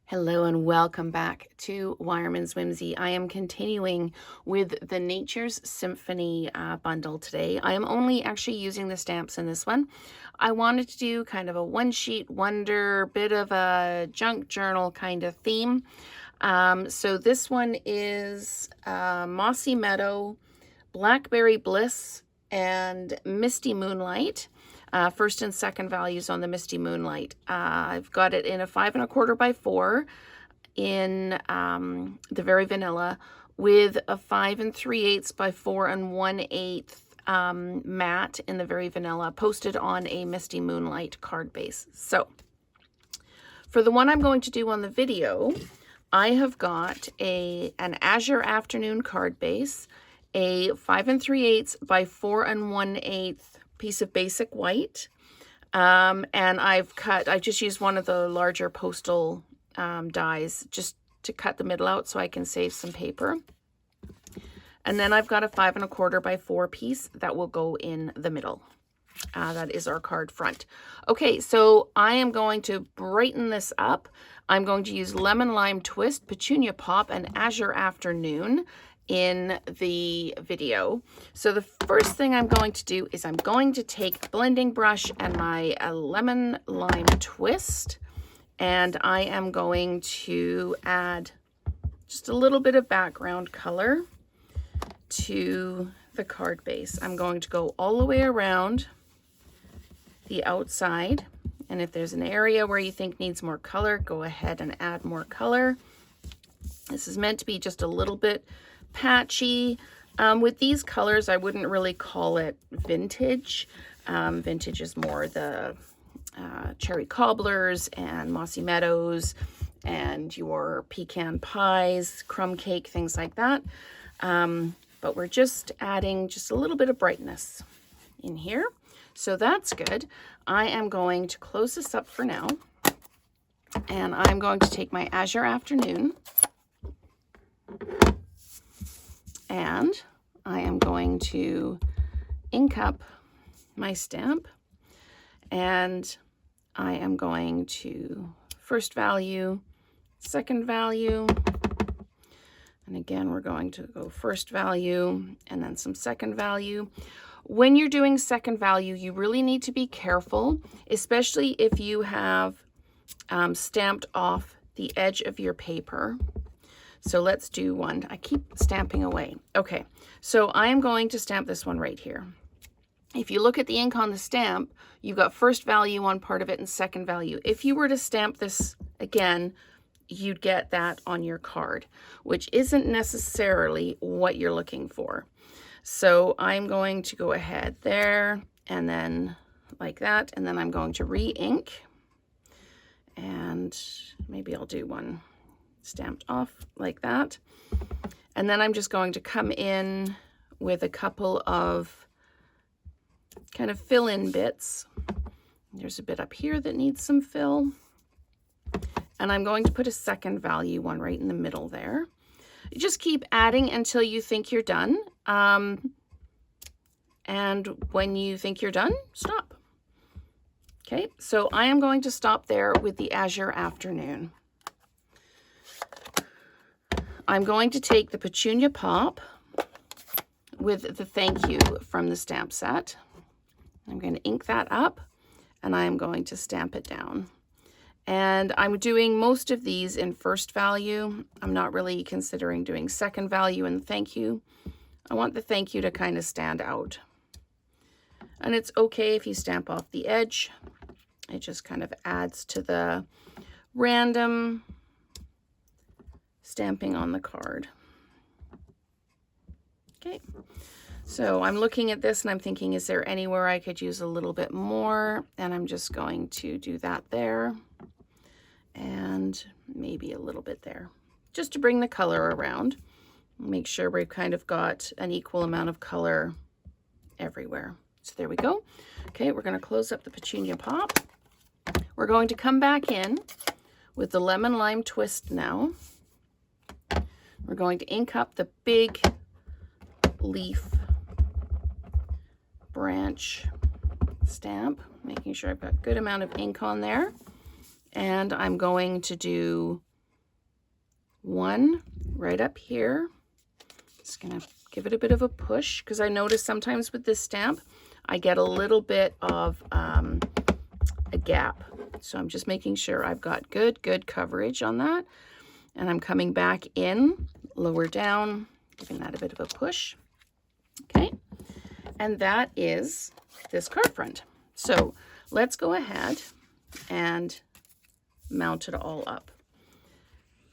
Hello and welcome back to Wireman's Whimsy. I am continuing with the Nature's Symphony bundle today. I am only actually using the stamps in this one. I wanted to do kind of a one-sheet wonder, bit of a junk journal kind of theme. So this one is Mossy Meadow, Blackberry Bliss, and Misty Moonlight. First and second values on the Misty Moonlight. I've got it in a 5 1/4 by 4 in the Very Vanilla with a 5 3/8 by 4 1/8 matte in the Very Vanilla, posted on a Misty Moonlight card base. So for the one I'm going to do on the video, I have got an Azure Afternoon card base, a 5 3/8 by 4 1/8 piece of basic white, and I just used one of the larger postal dies just to cut the middle out so I can save some paper. And then I've got a 5 1/4 by 4 piece that will go in the middle. That is our card front. Okay, so I am going to brighten this up. I'm going to use Lemon Lime Twist, Petunia Pop, and Azure Afternoon in the video. So the first thing I'm going to do is I'm going to take a blending brush and my Lemon Lime Twist, and I am going to add just a little bit of background color to the card base. I'm going to go all the way around the outside, and if there's an area where you think needs more color, go ahead and add more color. This is meant to be just a little bit patchy. With these colors, I wouldn't really call it vintage. Vintage is more the cherry cobblers and mossy meadows and your pecan pies, crumb cake, things like that. But we're just adding just a little bit of brightness in here. So that's good. I am going to close this up for now, and I'm going to take my Azure Afternoon, and I am going to ink up my stamp, and I am going to first value, second value, and again we're going to go first value and then some second value. When you're doing second value, you really need to be careful, especially if you have stamped off the edge of your paper. So let's do one. I keep stamping away. Okay, so I am going to stamp this one right here. If you look at the ink on the stamp, you've got first value on part of it and second value. If you were to stamp this again, you'd get that on your card, which isn't necessarily what you're looking for. So I'm going to go ahead there and then like that, and then I'm going to re-ink, and maybe I'll do one stamped off like that. And then I'm just going to come in with a couple of kind of fill-in bits. There's a bit up here that needs some fill. And I'm going to put a second value one right in the middle there. You just keep adding until you think you're done. And when you think you're done, stop. Okay, so I am going to stop there with the Azure Afternoon. I'm going to take the Petunia Pop with the thank you from the stamp set. I'm going to ink that up, and I am going to stamp it down. And I'm doing most of these in first value. I'm not really considering doing second value and thank you. I want the thank you to kind of stand out. And it's okay if you stamp off the edge. It just kind of adds to the random stamping on the card. Okay, so I'm looking at this and I'm thinking, is there anywhere I could use a little bit more? And I'm just going to do that there, and maybe a little bit there, just to bring the color around. Make sure we've kind of got an equal amount of color everywhere. So there we go. Okay, we're going to close up the Petunia Pop. We're going to come back in with the Lemon Lime Twist now. We're going to ink up the big leaf branch stamp, making sure I've got a good amount of ink on there. And I'm going to do one right up here. Just gonna give it a bit of a push because I notice sometimes with this stamp, I get a little bit of a gap. So I'm just making sure I've got good coverage on that. And I'm coming back in, lower down, giving that a bit of a push. Okay, and that is this card front. So let's go ahead and mount it all up.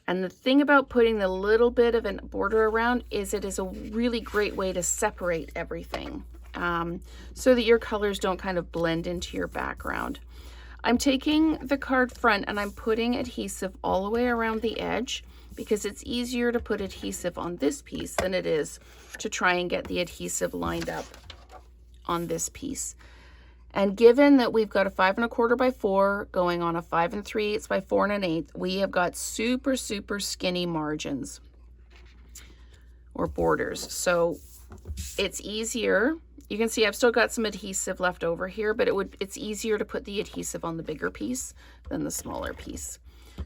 And the thing about putting the little bit of a border around is it is a really great way to separate everything so that your colors don't kind of blend into your background. I'm taking the card front and I'm putting adhesive all the way around the edge because it's easier to put adhesive on this piece than it is to try and get the adhesive lined up on this piece. And given that we've got a 5 1/4 by 4 going on a 5 3/8 by 4 1/8, we have got super skinny margins or borders. So it's easier. You can see I've still got some adhesive left over here, but it's easier to put the adhesive on the bigger piece than the smaller piece.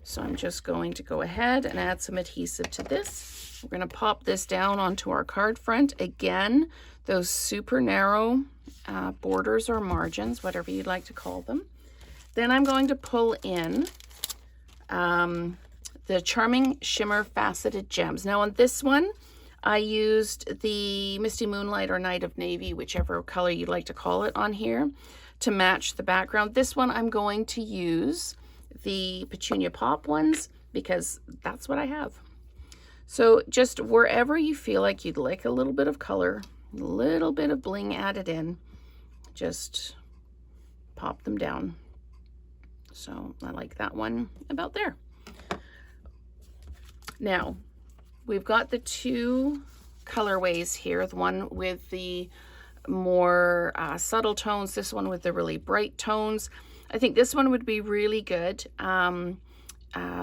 So I'm just going to go ahead and add some adhesive to this. We're going to pop this down onto our card front. Again, those super narrow borders or margins, whatever you'd like to call them. Then I'm going to pull in the Charming Shimmer Faceted Gems. Now on this one, I used the Misty Moonlight or Night of Navy, whichever color you'd like to call it on here, to match the background. This one I'm going to use the Petunia Pop ones because that's what I have. So just wherever you feel like you'd like a little bit of color, a little bit of bling added in, just pop them down. So I like that one about there. Now, we've got the two colorways here, the one with the more subtle tones, this one with the really bright tones. I think this one would be really good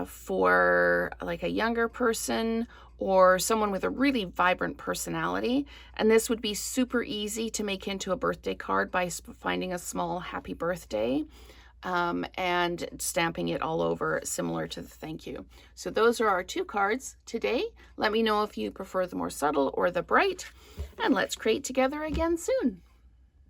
for like a younger person or someone with a really vibrant personality. And this would be super easy to make into a birthday card by finding a small happy birthday and stamping it all over similar to the thank you. So those are our two cards today. Let me know if you prefer the more subtle or the bright, and let's create together again soon.